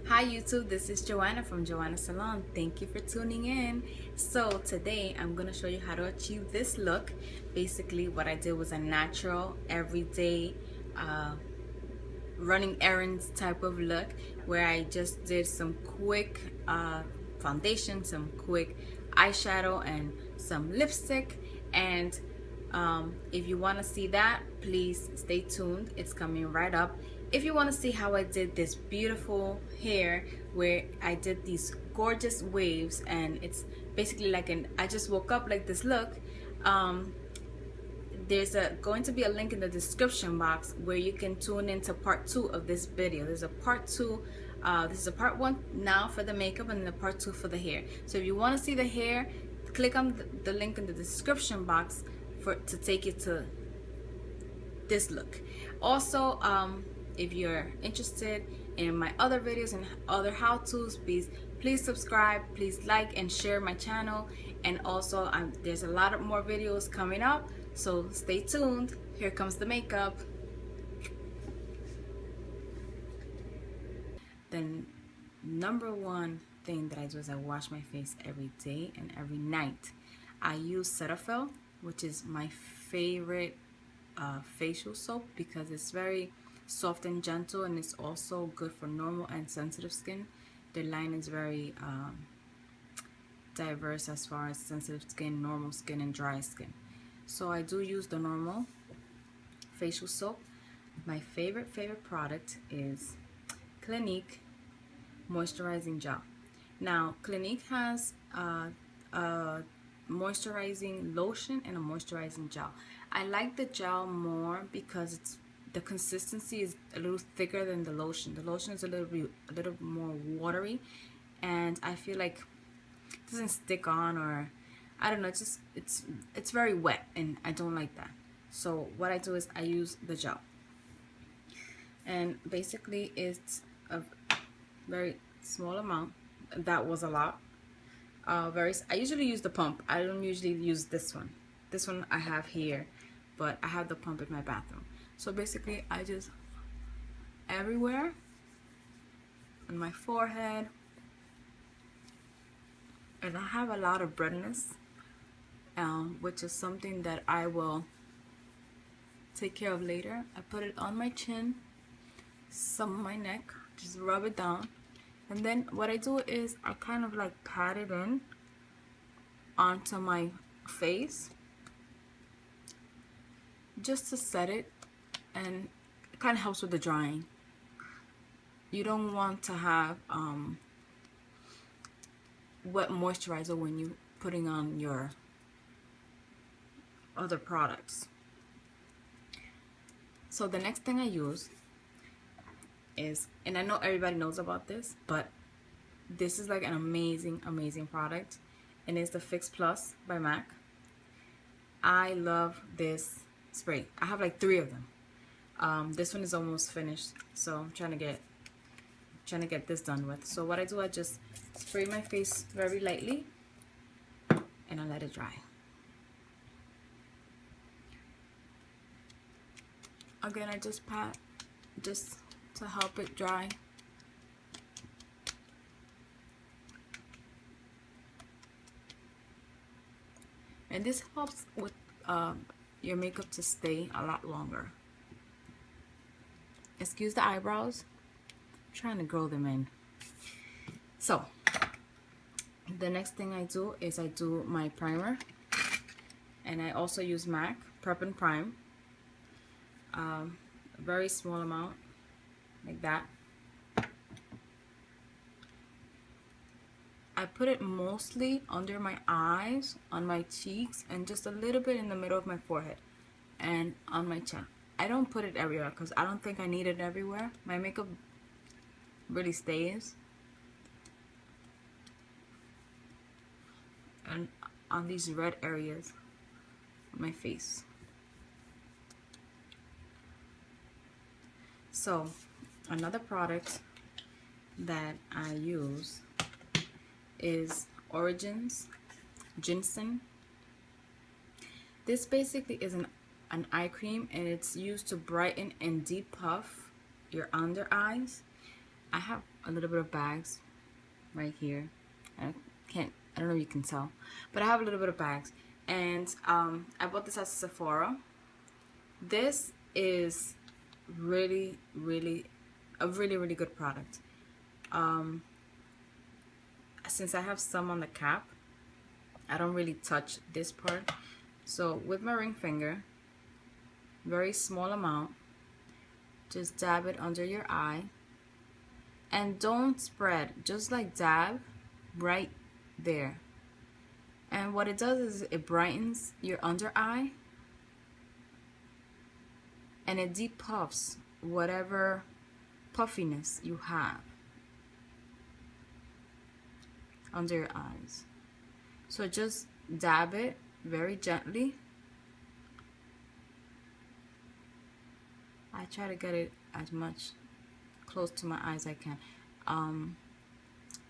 Hi YouTube, this is Joanna from Joanna Salon. Thank you for tuning in. So today I'm going to show you how to achieve this look. Basically what I did was a natural, everyday, running errands type of look where I just did some quick foundation, some quick eyeshadow and some lipstick. And if you want to see that, please stay tuned. It's coming right up. If you want to see how I did this beautiful hair where I did these gorgeous waves, and it's basically like I just woke up like this look, there's going to be a link in the description box where you can tune into part 2 of this video. There's a part 2. This is a part 1 now for the makeup, and then a part 2 for the hair. So if you want to see the hair, click on the link in the description box to take you to this look. Also, if you're interested in my other videos and other how-tos, please subscribe, please like and share my channel. And also there's a lot of more videos coming up, so stay tuned. Here comes the makeup. Then number one thing that I do is I wash my face every day and every night. I use Cetaphil, which is my favorite facial soap because it's very soft and gentle, and it's also good for normal and sensitive skin. Their line is very diverse as far as sensitive skin, normal skin, and dry skin. So I do use the normal facial soap. My favorite product is Clinique Moisturizing Gel. Now Clinique has a moisturizing lotion and a moisturizing gel. I like the gel more because the consistency is a little thicker than the lotion. The lotion is a little more watery, and I feel like it doesn't stick on, or I don't know, it's very wet, and I don't like that. So what I do is I use the gel, and basically it's a very small amount. That was a lot. I usually use the pump. I don't usually use this one. This one I have here, but I have the pump in my bathroom. So basically I just everywhere on my forehead, and I have a lot of redness, which is something that I will take care of later. I put it on my chin, some of my neck, just rub it down, and then what I do is I kind of like pat it in onto my face just to set it, and it kind of helps with the drying. You don't want to have wet moisturizer when you're putting on your other products. So the next thing I use is, and I know everybody knows about this, but this is like an amazing product, and it's the Fix Plus by MAC. I love this spray. I have like 3 of them. This one is almost finished, so I'm trying to get this done with. So what I do, I just spray my face very lightly, and I let it dry. Again, I just pat just to help it dry. And this helps with your makeup to stay a lot longer. Excuse the eyebrows, I'm trying to grow them in. So the next thing I do is I do my primer, and I also use MAC Prep and Prime, a very small amount like that. I put it mostly under my eyes, on my cheeks, and just a little bit in the middle of my forehead and on my chin. I don't put it everywhere because I don't think I need it everywhere. My makeup really stays. And on these red areas on my face. So another product that I use is Origins Ginseng. This basically is an eye cream, and it's used to brighten and depuff your under eyes. I a little bit of bags right here. I don't know if you can tell, but I have a little bit of bags. And I bought this at Sephora. This is really a really good product. Since I have some on the cap, I don't really touch this part. So with my ring finger, very small amount, just dab it under your eye, and don't spread, just like dab right there. And what it does is it brightens your under eye, and it depuffs whatever puffiness you have under your eyes. So just dab it very gently. I try to get it as much close to my eyes as I can.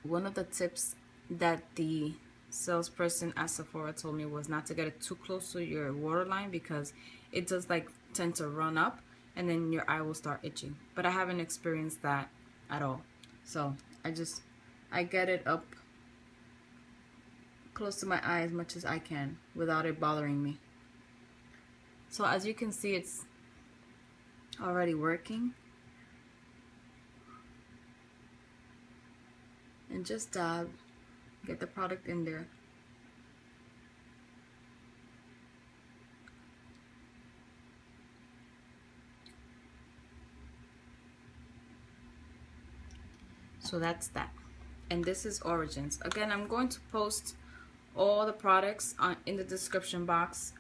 One of the tips that the salesperson at Sephora told me was not to get it too close to your waterline, because it does like tend to run up and then your eye will start itching. But I haven't experienced that at all. So I get it up close to my eye as much as I can without it bothering me. So as you can see, it's already working. And just dab, get the product in there. So that's that. And this is Origins. Again, I'm going to post all the products in the description box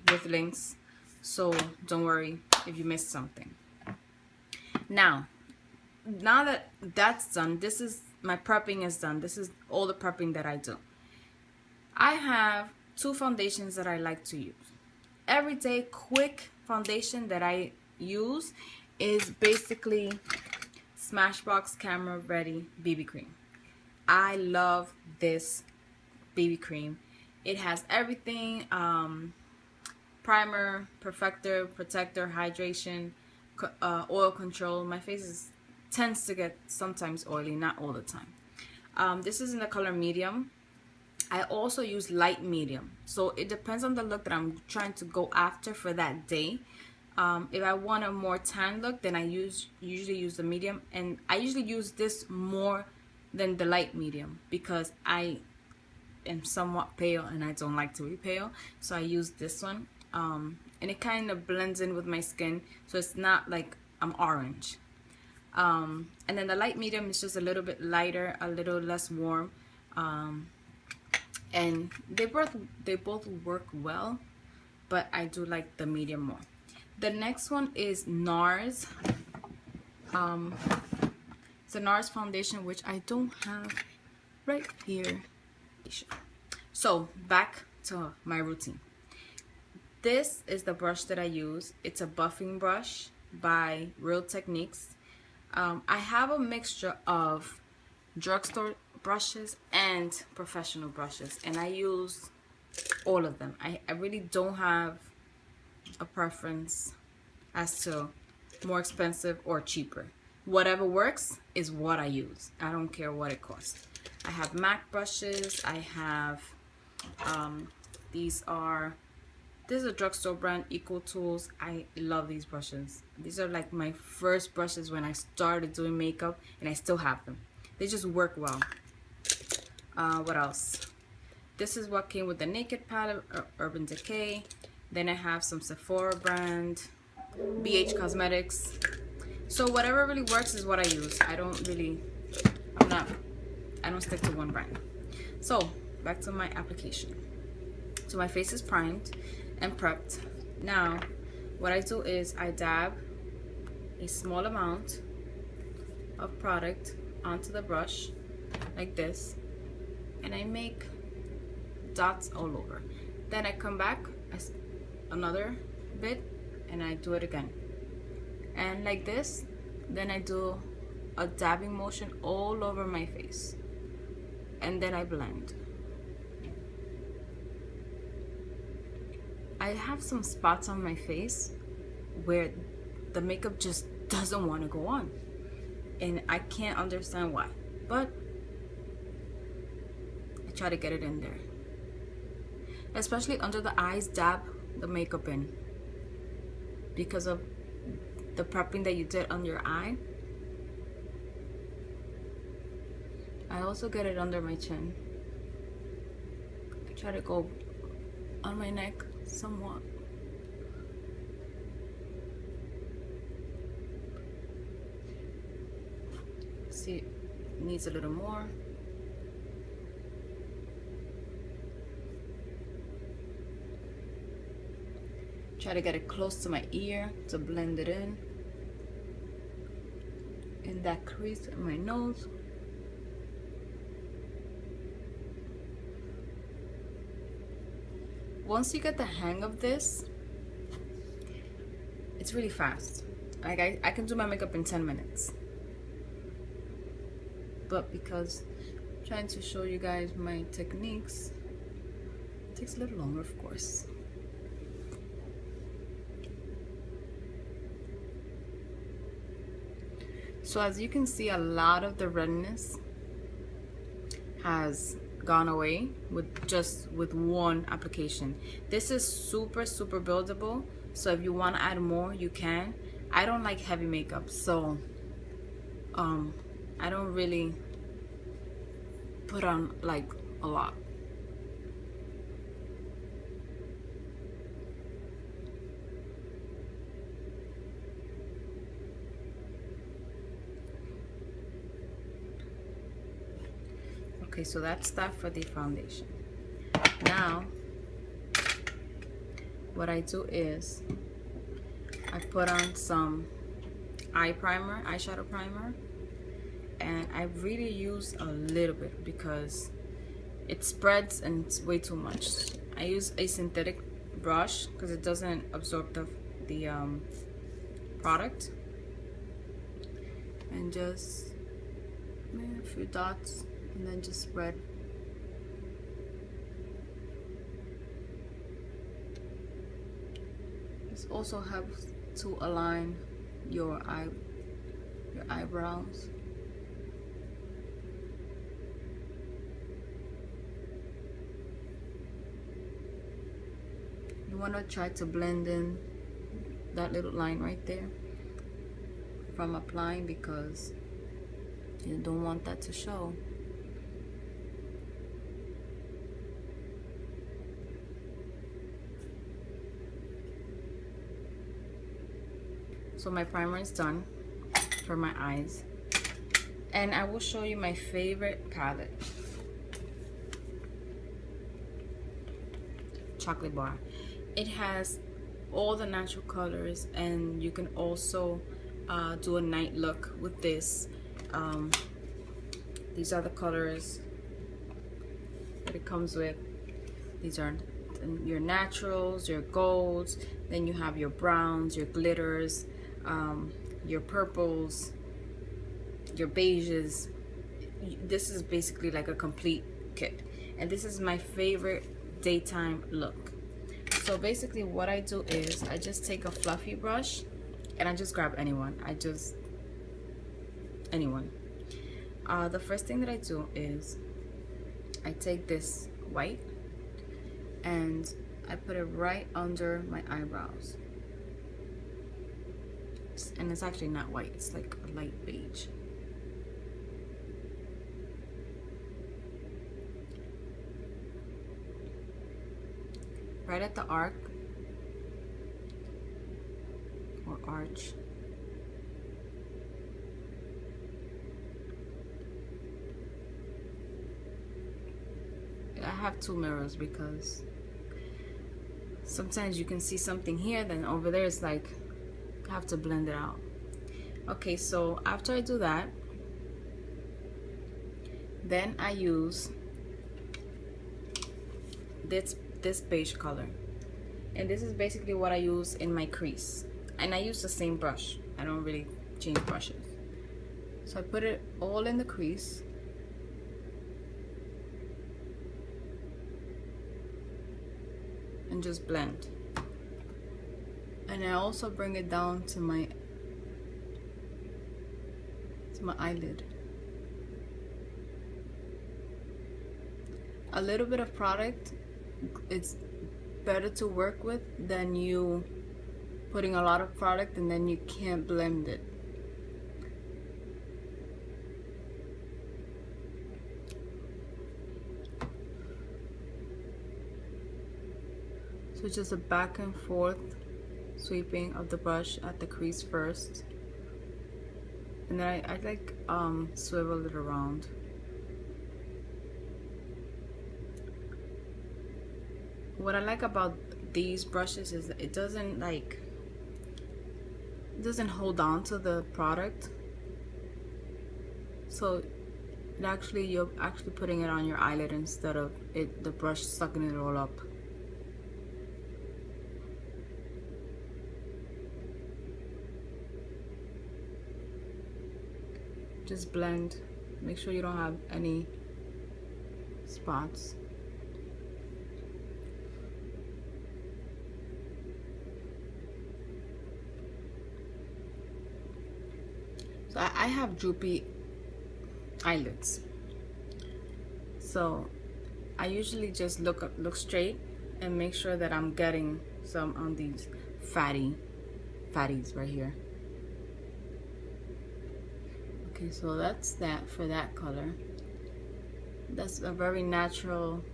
with links, so don't worry if you missed something. Now that that's done, this is my prepping is done. This is all the prepping that I do. I have two foundations that I like to use. Everyday quick foundation that I use is basically Smashbox Camera Ready BB Cream. I love this BB cream. It has everything: primer, perfector, protector, hydration, oil control. My face tends to get sometimes oily, not all the time. This is in the color medium. I also use light medium, so it depends on the look that I'm trying to go after for that day. If I want a more tan look, then I usually use the medium, and I usually use this more than the light medium because I am somewhat pale and I don't like to be pale, so I use this one, and it kind of blends in with my skin, so it's not like I'm orange. And then the light medium is just a little bit lighter, a little less warm, and they both work well, but I do like the medium more. The next one is NARS. It's a NARS foundation, which I don't have right here. So back to my routine. This is the brush that I use. It's a buffing brush by Real Techniques. I have a mixture of drugstore brushes and professional brushes, and I use all of them. I really don't have a preference as to more expensive or cheaper. Whatever works is what I use. I don't care what it costs. I have MAC brushes. I have this is a drugstore brand, Equal Tools. I love these brushes. These are like my first brushes when I started doing makeup, and I still have them. They just work well. What else? This is what came with the Naked palette, Urban Decay. Then I have some Sephora brand, BH Cosmetics. So whatever really works is what I use. I don't stick to one brand. So back to my application. So my face is primed and prepped. Now what I do is I dab a small amount of product onto the brush like this, and I make dots all over. Then I come back another bit and I do it again, and like this. Then I do a dabbing motion all over my face, and then I blend. I have some spots on my face where the makeup just doesn't want to go on. and I can't understand why, but I try to get it in there, especially under the eyes. Dab the makeup in, because of the prepping that you did on your eye. I also get it under my chin. I try to go on my neck somewhat. See, it needs a little more. Try to get it close to my ear to blend it in that crease in my nose. Once you get the hang of this, it's really fast. Like I can do my makeup in 10 minutes. But because I'm trying to show you guys my techniques, it takes a little longer, of course. So as you can see, a lot of the redness has gone away with one application. This is super buildable, so if you want to add more, you can. I don't like heavy makeup, so I don't really put on like a lot. Okay, so that's that for the foundation. Now, what I do is I put on some eyeshadow primer, and I really use a little bit because it spreads and it's way too much. I use a synthetic brush because it doesn't absorb the product, and just a few dots, and then just spread. This also helps to align your eyebrows. You want to try to blend in that little line right there from applying, because you don't want that to show. So my primer is done for my eyes, and I will show you my favorite palette, Chocolate Bar. It has all the natural colors, and you can also do a night look with this. These are the colors that it comes with. These are your naturals, your golds, then you have your browns, your glitters, your purples, your beiges. This is basically like a complete kit, and this is my favorite daytime look. So basically what I do is I just take a fluffy brush and I just grab anyone. The first thing that I do is I take this white and I put it right under my eyebrows. And it's actually not white, it's like a light beige. Right at the arc or arch. I have two mirrors because sometimes you can see something here, then over there it's like I have to blend it out. Okay, so after I do that, then I use this beige color, and this is basically what I use in my crease, and I use the same brush. I don't really change brushes. So I put it all in the crease, and just blend. And I also bring it down to to my eyelid. A little bit of product, it's better to work with than you putting a lot of product and then you can't blend it. So just a back and forth sweeping of the brush at the crease first, and then I like swivel it around. What I like about these brushes is that it doesn't hold on to the product, so you're actually putting it on your eyelid instead of the brush sucking it all up. Just blend, make sure you don't have any spots. So I have droopy eyelids, so I usually just look straight and make sure that I'm getting some on these fatties right here. Okay, so that's that for that color. That's a very natural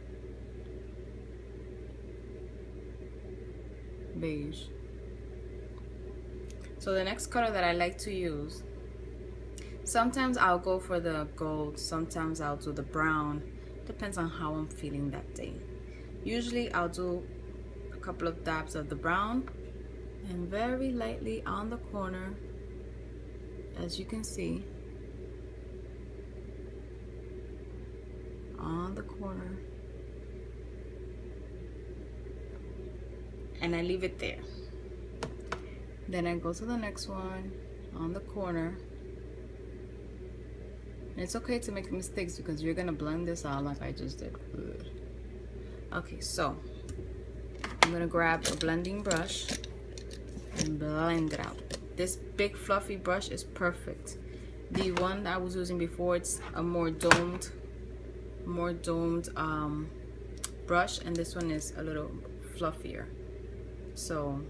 beige. So the next color that I like to use, sometimes I'll go for the gold, sometimes I'll do the brown. Depends on how I'm feeling that day. Usually I'll do a couple of dabs of the brown and very lightly on the corner, as you can see. On the corner, and I leave it there. Then I go to the next one on the corner, and it's okay to make mistakes because you're gonna blend this out like I just did. Okay, so I'm gonna grab a blending brush and blend it out. This big fluffy brush is perfect. The one that I was using before, it's a more domed brush, and this one is a little fluffier, so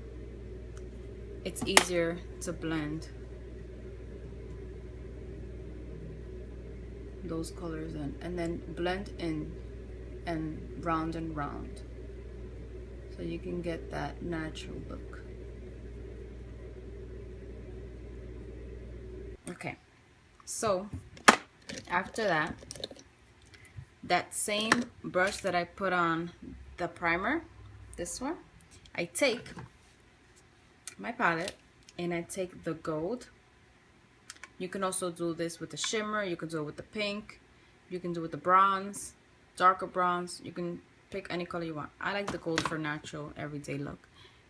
it's easier to blend those colors in, and then blend in and round, so you can get that natural look. Okay, so after that same brush that I put on the primer, this one, I take my palette and I take the gold. You can also do this with the shimmer, you can do it with the pink, you can do it with the bronze, darker bronze, you can pick any color you want. I like the gold for natural everyday look.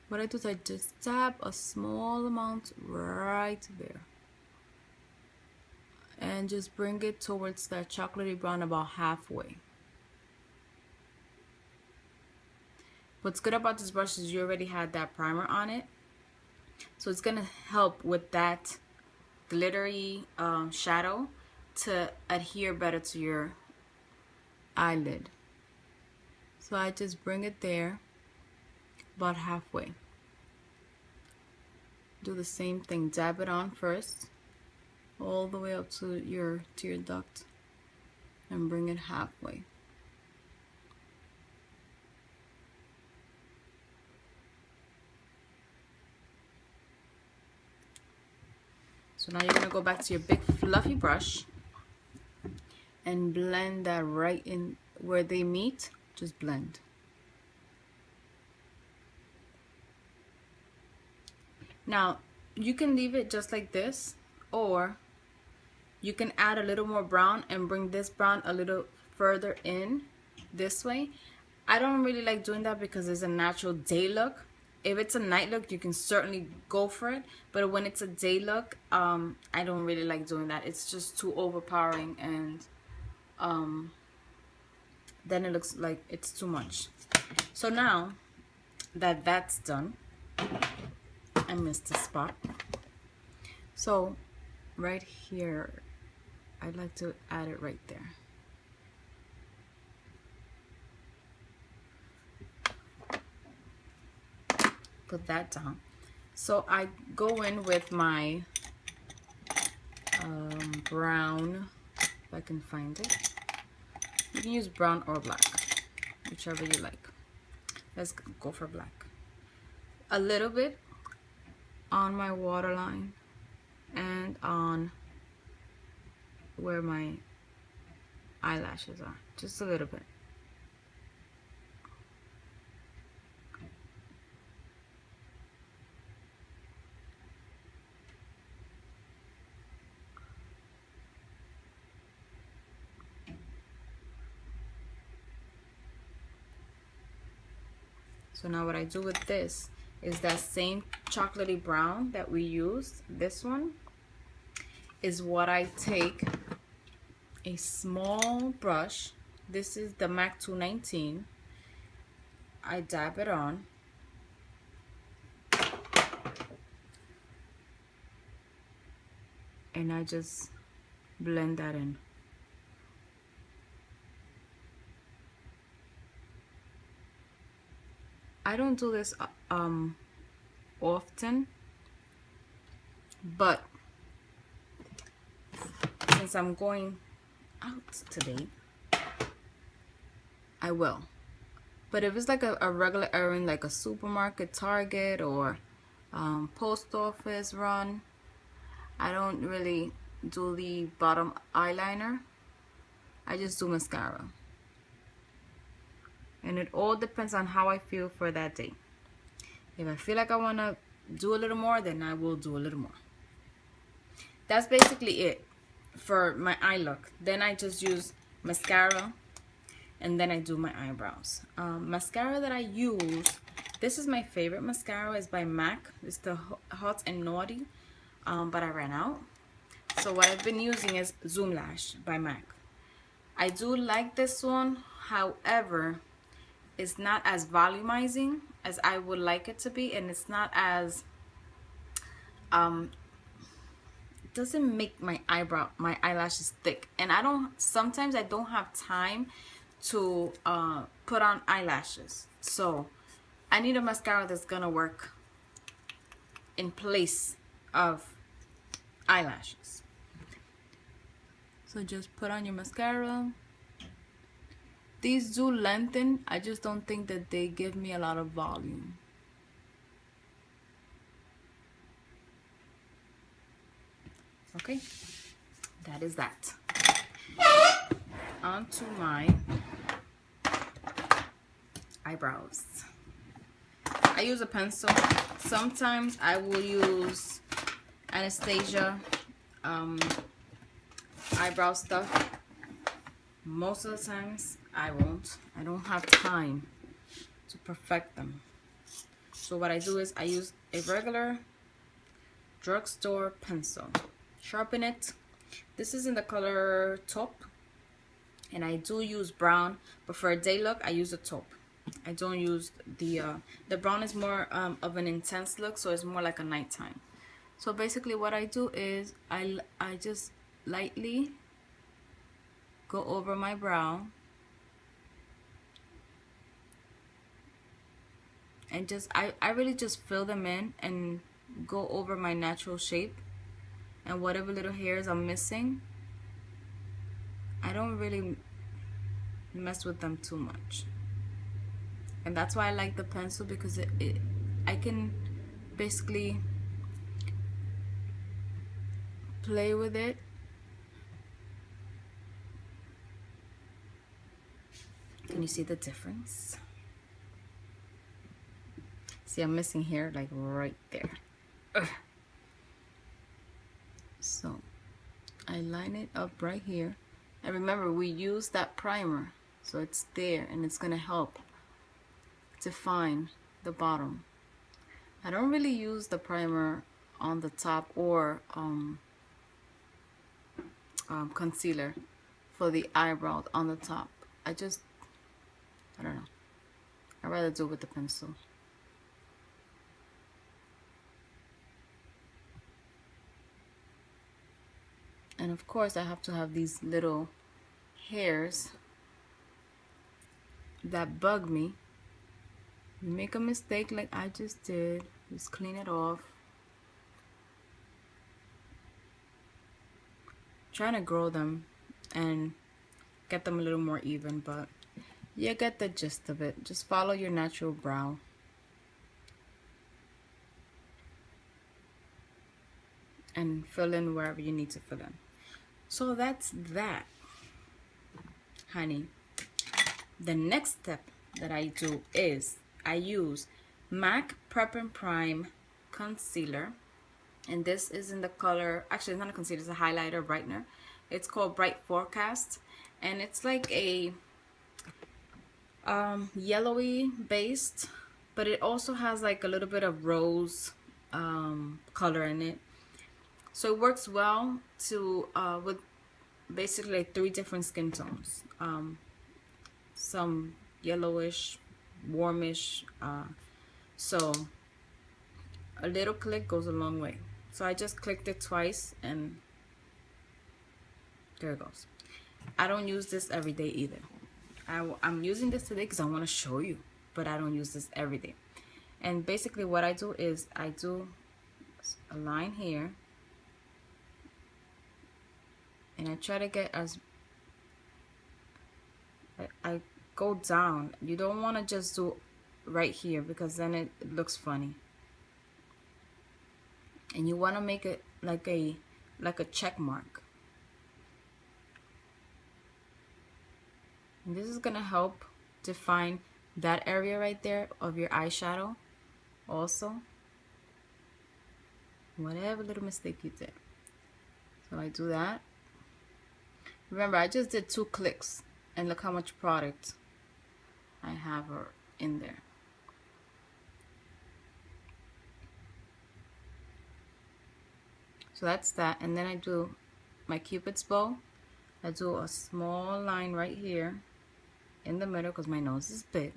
What I do is I just dab a small amount right there and just bring it towards that chocolatey brown about halfway. What's good about this brush is you already had that primer on it, so it's gonna help with that glittery shadow to adhere better to your eyelid. So I just bring it there about halfway. Do the same thing, dab it on first all the way up to your tear duct and bring it halfway. So now you're gonna go back to your big fluffy brush and blend that right in where they meet. Just blend. Now you can leave it just like this, or you can add a little more brown and bring this brown a little further in this way. I don't really like doing that because it's a natural day look. If it's a night look, you can certainly go for it, but when it's a day look, I don't really like doing that. It's just too overpowering, and then it looks like it's too much. So now that that's done, I missed a spot. So right here I'd like to add it right there. Put that down. So I go in with my brown, if I can find it. You can use brown or black, whichever you like. Let's go for black. A little bit on my waterline and on where my eyelashes are, just a little bit. So now what I do with this is that same chocolatey brown that we used, this one, is what I take a small brush. This is the MAC 219. I dab it on. And I just blend that in. I don't do this often, but since I'm going out today, I will. But if it's like a regular errand, like a supermarket, Target, or post office run, I don't really do the bottom eyeliner. I just do mascara. And it all depends on how I feel for that day. If I feel like I want to do a little more, then I will do a little more. That's basically it for my eye look. Then I just use mascara, and then I do my eyebrows. Mascara that I use, this is my favorite mascara, is by MAC. It's the Hot and Naughty, but I ran out. So what I've been using is ZoomLash by MAC. I do like this one, however, it's not as volumizing as I would like it to be, and it's not as it doesn't make my eyelashes thick, and sometimes I don't have time to put on eyelashes, so I need a mascara that's gonna work in place of eyelashes. So just put on your mascara. These do lengthen, I just don't think that they give me a lot of volume. Okay, that is that. On to my eyebrows. I use a pencil. Sometimes I will use Anastasia eyebrow stuff. Most of the times I won't. I don't have time to perfect them. So what I do is I use a regular drugstore pencil. Sharpen it. This is in the color Taupe, and I do use brown, but for a day look I use a Taupe. I don't use the brown is more of an intense look, so it's more like a nighttime. So basically what I do is I just lightly go over my brow and just I really just fill them in and go over my natural shape, and whatever little hairs I'm missing, I don't really mess with them too much. And that's why I like the pencil, because I can basically play with it. Can you see the difference? See, I'm missing hair like right there. Ugh. So I line it up right here, and remember we use that primer, so it's there and it's gonna help define the bottom. I don't really use the primer on the top or concealer for the eyebrow on the top. I don't know, I'd rather do it with the pencil. And of course I have to have these little hairs that bug me. You make a mistake like I just did, just clean it off. Trying to grow them and get them a little more even, but you get the gist of it. Just follow your natural brow. And fill in wherever you need to fill in. So that's that, honey. The next step that I do is I use MAC Prep and Prime Concealer. And this is in the color, actually it's not a concealer, it's a highlighter, brightener. It's called Bright Forecast. And it's like a yellowy based, but it also has like a little bit of rose color in it. So it works well to with basically like 3 different skin tones. Some yellowish, warmish. So a little click goes a long way. So I just clicked it twice and there it goes. I don't use this every day either. I'm using this today because I want to show you, but I don't use this every day. And basically what I do is I do a line here. And I try to get as I go down. You don't want to just do right here because then it looks funny. And you want to make it like a check mark. And this is gonna help define that area right there of your eyeshadow. Also, whatever little mistake you did. So I do that. Remember, I just did 2 clicks, and look how much product I have in there. So that's that, and then I do my Cupid's bow. I do a small line right here in the middle because my nose is big.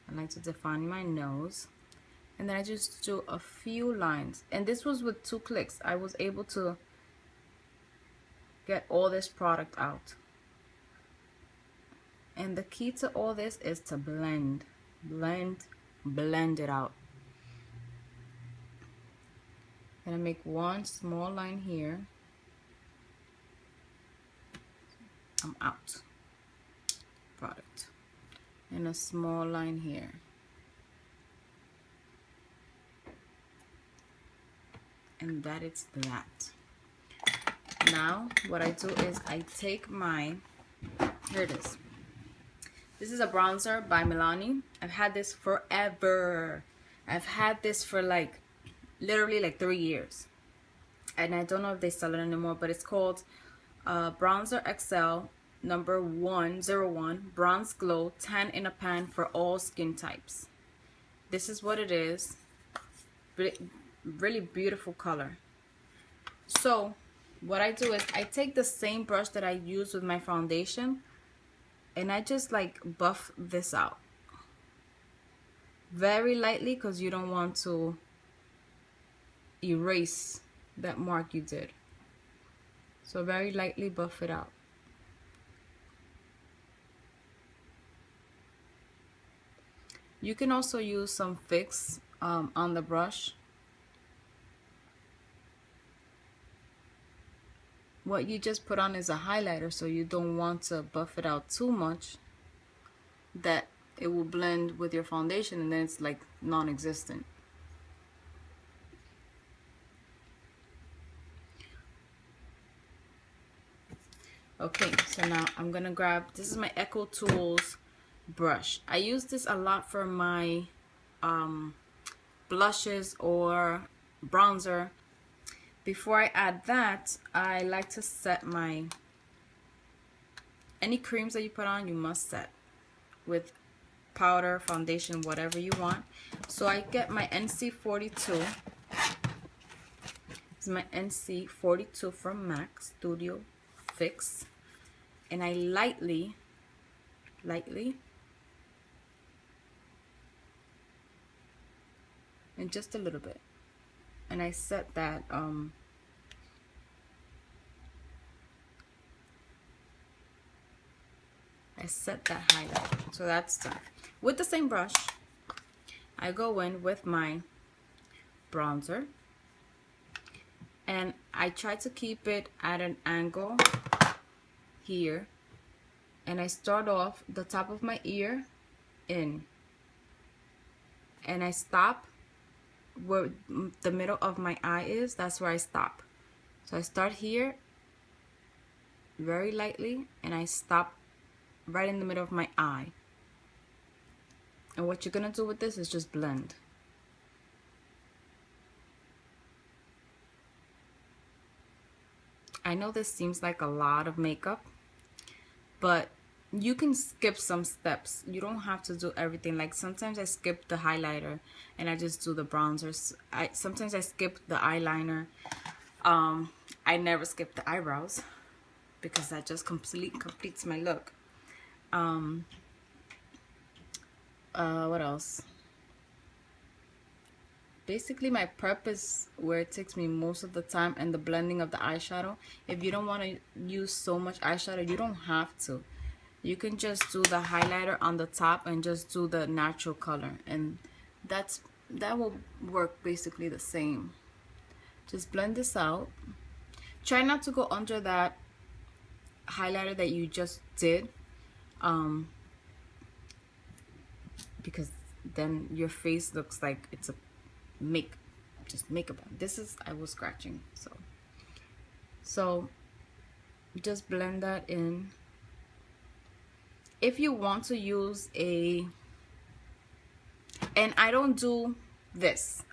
I like to define my nose, and then I just do a few lines. And this was with 2 clicks. I was able to get all this product out. And the key to all this is to blend it out. And I make one small line here. I'm out. Product. And a small line here. And that is that. Now what I do is I take my, here it is. This is a bronzer by MILANI. I've had this forever. I've had this for like literally like 3 years. And I don't know if they sell it anymore, but it's called Bronzer XL number 101 Bronze Glow 10 in a pan for all skin types. This is what it is. Really beautiful color. So what I do is I take the same brush that I use with my foundation and I just like buff this out very lightly because you don't want to erase that mark you did. So very lightly buff it out. You can also use some fix on the brush. What you just put on is a highlighter, so you don't want to buff it out too much that it will blend with your foundation and then it's like non-existent. Okay, so now I'm gonna grab, this is my Echo Tools brush. I use this a lot for my blushes or bronzer. Before I add that, I like to set my, any creams that you put on, you must set with powder, foundation, whatever you want. So I get my NC42. This is my NC42 from MAC Studio Fix. And I lightly, and just a little bit. And I set that I set that highlight. So that's done. With the same brush, I go in with my bronzer. And I try to keep it at an angle here. And I start off the top of my ear in. And I stop where the middle of my eye is. That's where I stop. So I start here very lightly and I stop right in the middle of my eye. And what you're gonna do with this is just blend. I know this seems like a lot of makeup, but you can skip some steps. You don't have to do everything. Like sometimes I skip the highlighter and I just do the bronzers. Sometimes I skip the eyeliner. I never skip the eyebrows because that just completes my look. What else? Basically my prep is where it takes me most of the time, and the blending of the eyeshadow. If you don't want to use so much eyeshadow, you don't have to. You can just do the highlighter on the top and just do the natural color, and that will work basically the same. Just blend this out. Try not to go under that highlighter that you just did, because then your face looks like it's a makeup. This is, I was scratching, so just blend that in. If you want to use and I don't do this,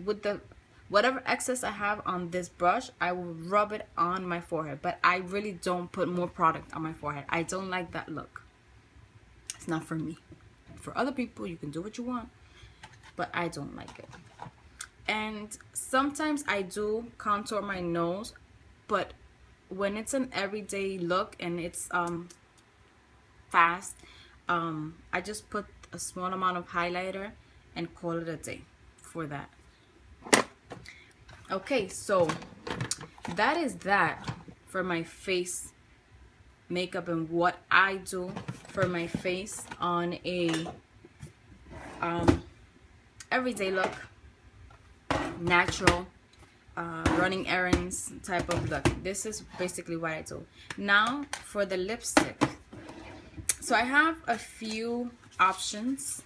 with the whatever excess I have on this brush, I will rub it on my forehead, but I really don't put more product on my forehead. I don't like that look. It's not for me. For other people, you can do what you want, but I don't like it. And sometimes I do contour my nose, but when it's an everyday look and it's fast, I just put a small amount of highlighter and call it a day for that. Okay, so that is that for my face makeup and what I do for my face on a everyday look, natural, running errands type of look. This is basically what I do. Now for the lipstick. So I have a few options,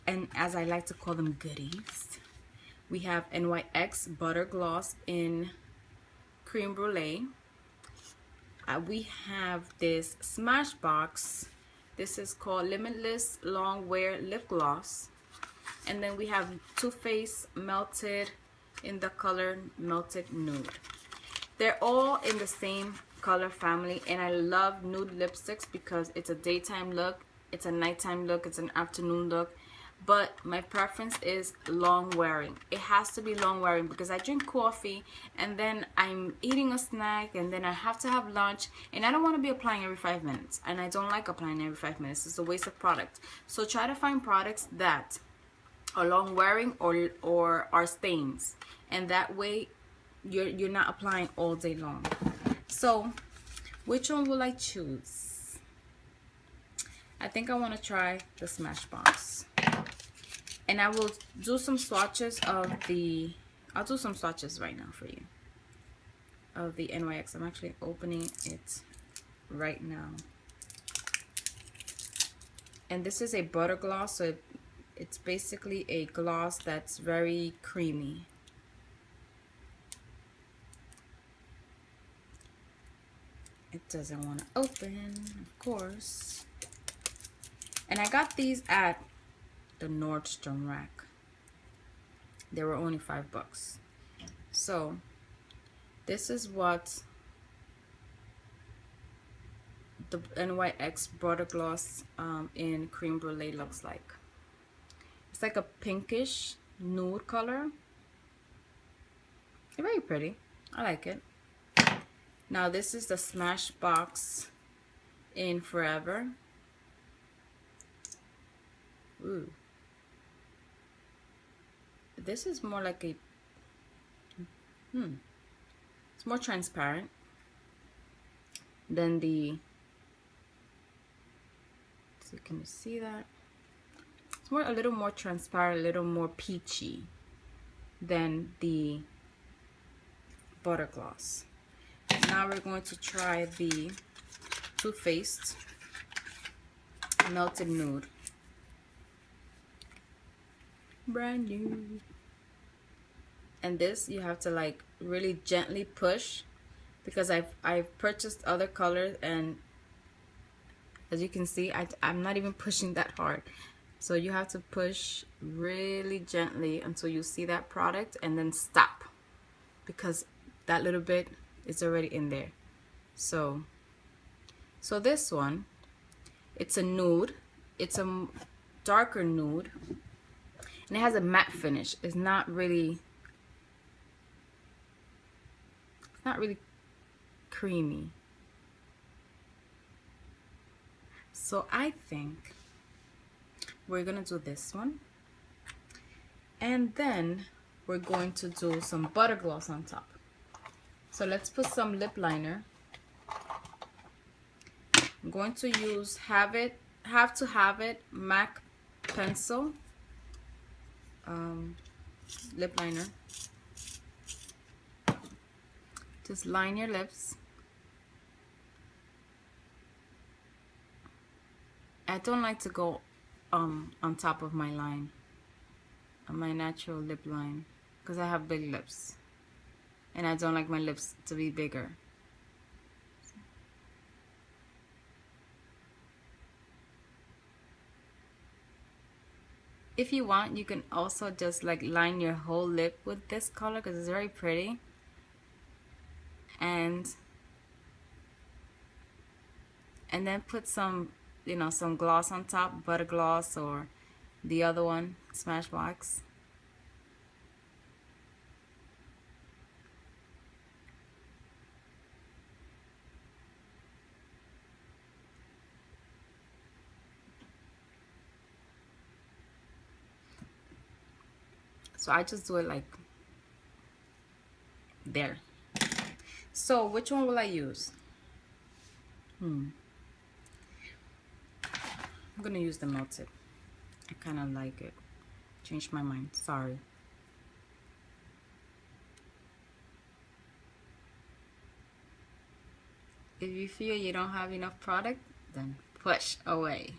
and as I like to call them, goodies. We have NYX Butter Gloss in Creme Brulee. We have this Smashbox. This is called Limitless Long Wear Lip Gloss. And then we have TooFaced Melted in the color Melted Nude. They're all in the same color family, and I love nude lipsticks because it's a daytime look, it's a nighttime look, it's an afternoon look. But my preference is long wearing. It has to be long wearing because I drink coffee and then I'm eating a snack and then I have to have lunch, and I don't want to be applying every 5 minutes, and I don't like applying every 5 minutes. It's a waste of product. So try to find products that are long wearing or are stains, and that way you're not applying all day long. So which one will I choose? I think I want to try the Smashbox. And I will do some swatches of the, I'll do some swatches right now for you of the NYX. I'm actually opening it right now. And this is a butter gloss, so it's basically a gloss that's very creamy. It doesn't want to open, of course. And I got these at the Nordstrom rack. They were only $5. So this is what the NYX Butter Gloss in Creme Brulee looks like. It's like a pinkish nude color. It's very pretty. I like it. Now this is the Smashbox in Forever. Ooh. This is more like a, it's more transparent than the So can you see that? It's more, a little more transparent, a little more peachy than the butter gloss. Now we're going to try the TooFaced Melted Nude. Brand new. And this you have to like really gently push, because I've purchased other colors, and as you can see, I'm not even pushing that hard. So you have to push really gently until you see that product, and then stop, because that little bit is already in there. So this one, it's a nude. It's a darker nude, and it has a matte finish. It's not really creamy. So I think we're gonna do this one, and then we're going to do some butter gloss on top. So let's put some lip liner. I'm going to use Have to Have It MAC pencil lip liner. Just line your lips. I don't like to go on top of my line, on my natural lip line, because I have big lips and I don't like my lips to be bigger. If you want, you can also just like line your whole lip with this color, because it's very pretty. And then put some, you know, some gloss on top, butter gloss, or the other one, Smashbox. So I just do it like there. So which one will I use? I'm gonna use the melted. I kind of like it. Changed my mind, sorry. If you feel you don't have enough product, then push away.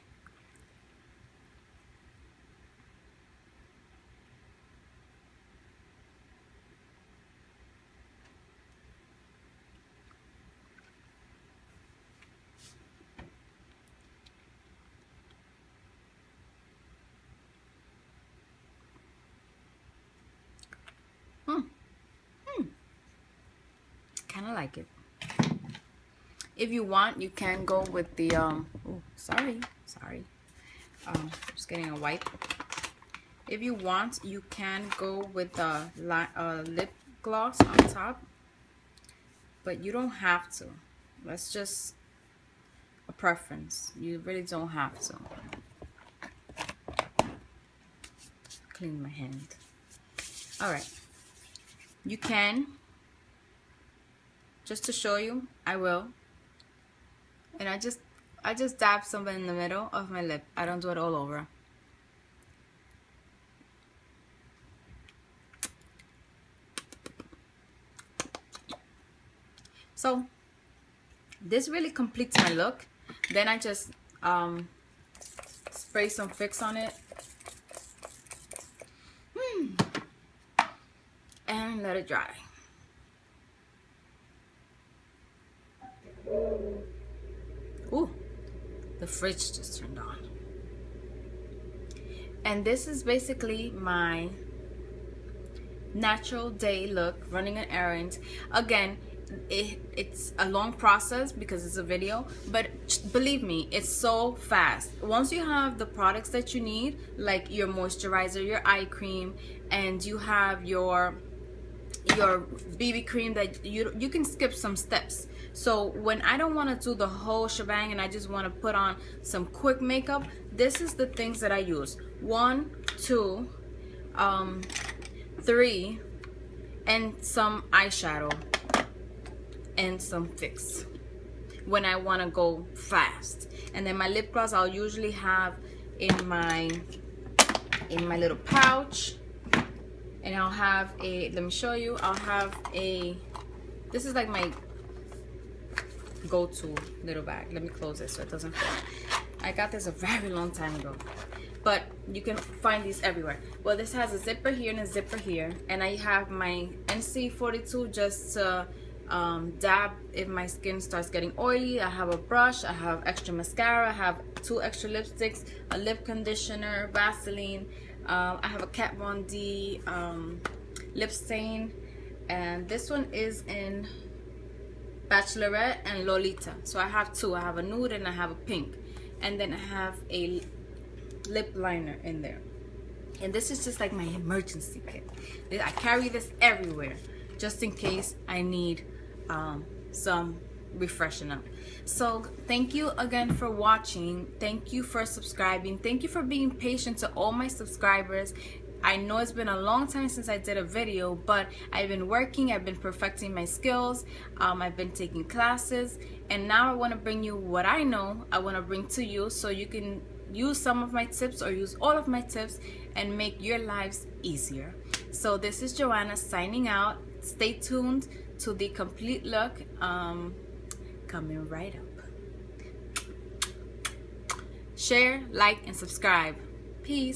Kind of like it. If you want, you can go with the sorry, just getting a wipe. If you want, you can go with the lip gloss on top, but you don't have to. That's just a preference. You really don't have to. Clean my hand. All right, you can. Just to show you, I will. And I just dab something in the middle of my lip. I don't do it all over. So this really completes my look. Then I just spray some fix on it. And let it dry. Ooh, the fridge just turned on. And this is basically my natural day look, running an errand. Again, it's a long process because it's a video, but believe me, it's so fast. Once you have the products that you need, like your moisturizer, your eye cream, and you have your BB cream, that you can skip some steps. So when I don't want to do the whole shebang and I just want to put on some quick makeup, this is the things that I use. 1, 2, 3, and some eyeshadow and some fix when I want to go fast. And then my lip gloss I'll usually have in my little pouch. And I'll have a, let me show you, I'll have a, this is like my go-to little bag. Let me close it so it doesn't fall. I got this a very long time ago, but you can find these everywhere. Well, this has a zipper here and a zipper here, and I have my NC42 just to dab if my skin starts getting oily. I have a brush, I have extra mascara, I have 2 extra lipsticks, a lip conditioner, Vaseline, I have a Kat Von D lip stain, and this one is in Bachelorette and Lolita. So I have 2. I have a nude and I have a pink, and then I have a lip liner in there. And this is just like my emergency kit. I carry this everywhere just in case I need some refreshing up. So thank you again for watching. Thank you for subscribing. Thank you for being patient to all my subscribers. I know it's been a long time since I did a video, but I've been working, I've been perfecting my skills, I've been taking classes, and now I want to bring you what I know. I want to bring to you so you can use some of my tips or use all of my tips and make your lives easier. So this is Joanna signing out. Stay tuned to the complete look coming right up. Share, like, and subscribe. Peace.